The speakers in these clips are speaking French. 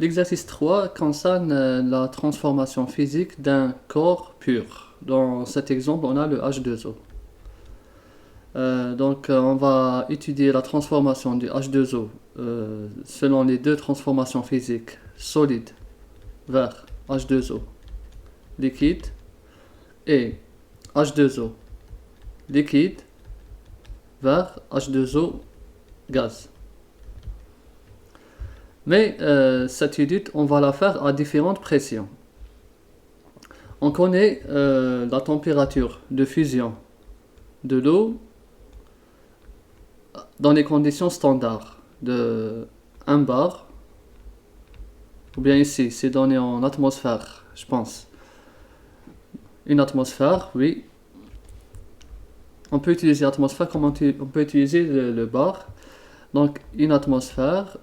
L'exercice 3 concerne la transformation physique d'un corps pur. Dans cet exemple, on a le H2O. On va étudier la transformation du H2O selon les deux transformations physiques, solide vers H2O liquide et H2O liquide vers H2O gaz. Mais cette étude, on va la faire à différentes pressions. On connaît la température de fusion de l'eau dans les conditions standards de 1 bar, ou bien ici, c'est donné en atmosphère, je pense. Une atmosphère, oui. On peut utiliser l'atmosphère comme on peut utiliser le bar. Donc, une atmosphère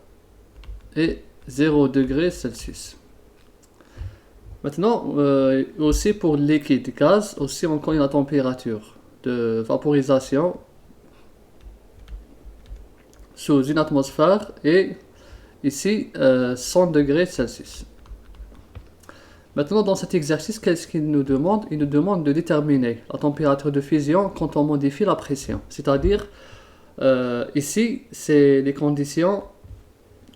et 0 degré Celsius. Maintenant, aussi pour liquide gaz, aussi on connaît la température de vaporisation sous une atmosphère et ici 100 degrés Celsius. Maintenant, dans cet exercice, qu'est-ce qu'il nous demande? Il nous demande de déterminer la température de fusion quand on modifie la pression. C'est-à-dire, ici, c'est les conditions,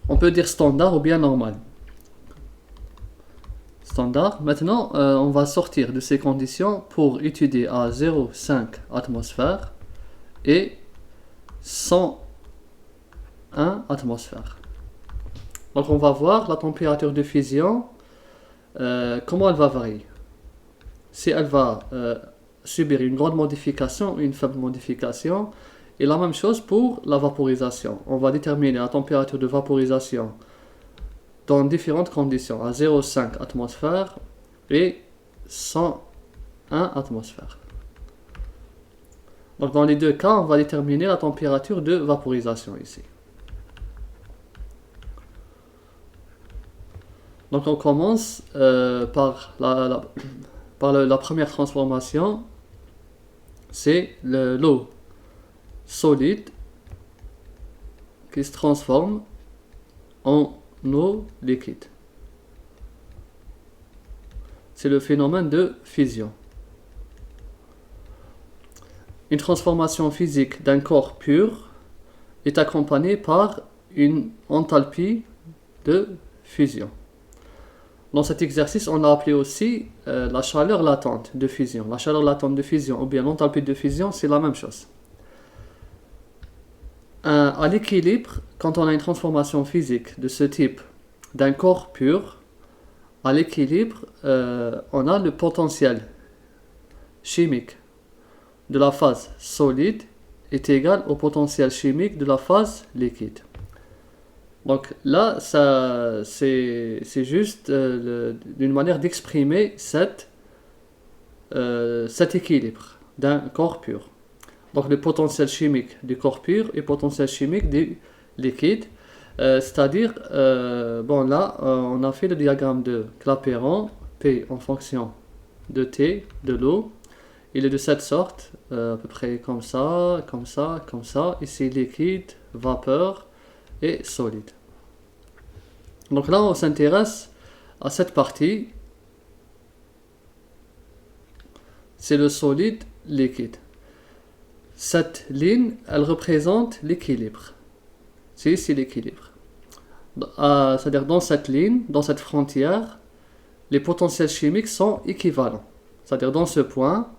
on peut dire standard ou bien normal. Standard. Maintenant, on va sortir de ces conditions pour étudier à 0,5 atmosphère et 101 atmosphère. Donc, on va voir la température de fusion, comment elle va varier. Si elle va subir une grande modification ou une faible modification. Et la même chose pour la vaporisation. On va déterminer la température de vaporisation dans différentes conditions, à 0,5 atmosphère et 101 atmosphère. Donc dans les deux cas, on va déterminer la température de vaporisation ici. Donc on commence par la première transformation, c'est l'eau solide qui se transforme en eau liquide. C'est le phénomène de fusion. Une transformation physique d'un corps pur est accompagnée par une enthalpie de fusion. Dans cet exercice, on a appelé aussi la chaleur latente de fusion. La chaleur latente de fusion ou bien l'enthalpie de fusion, c'est la même chose. À l'équilibre, quand on a une transformation physique de ce type d'un corps pur, à l'équilibre, on a le potentiel chimique de la phase solide est égal au potentiel chimique de la phase liquide. Donc là, c'est juste une manière d'exprimer cet équilibre d'un corps pur. Donc le potentiel chimique du corps pur et le potentiel chimique du liquide. C'est-à-dire, on a fait le diagramme de Clapeyron, P en fonction de T, de l'eau. Il est de cette sorte, à peu près comme ça, comme ça, comme ça. Ici, liquide, vapeur et solide. Donc là, on s'intéresse à cette partie. C'est le solide liquide. Cette ligne, elle représente l'équilibre. C'est ici l'équilibre. C'est-à-dire dans cette ligne, dans cette frontière, les potentiels chimiques sont équivalents. C'est-à-dire dans ce point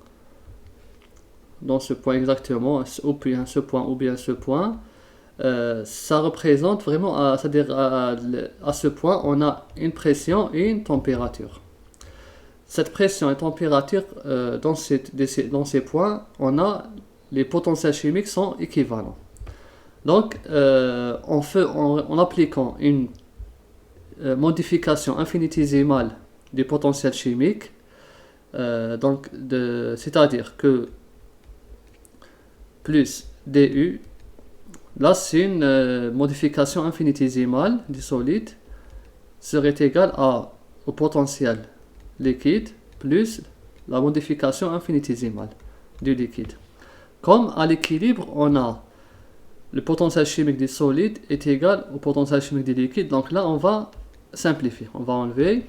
exactement, ou bien ce point, ça représente vraiment, c'est-à-dire à ce point, on a une pression et une température. Cette pression et température, dans ces points, les potentiels chimiques sont équivalents. Donc, en appliquant une modification infinitésimale du potentiel chimique, c'est-à-dire que plus du, là c'est une modification infinitésimale du solide, serait égale au potentiel liquide plus la modification infinitésimale du liquide. Comme à l'équilibre, on a le potentiel chimique du solide est égal au potentiel chimique du liquide. Donc là, on va simplifier. On va enlever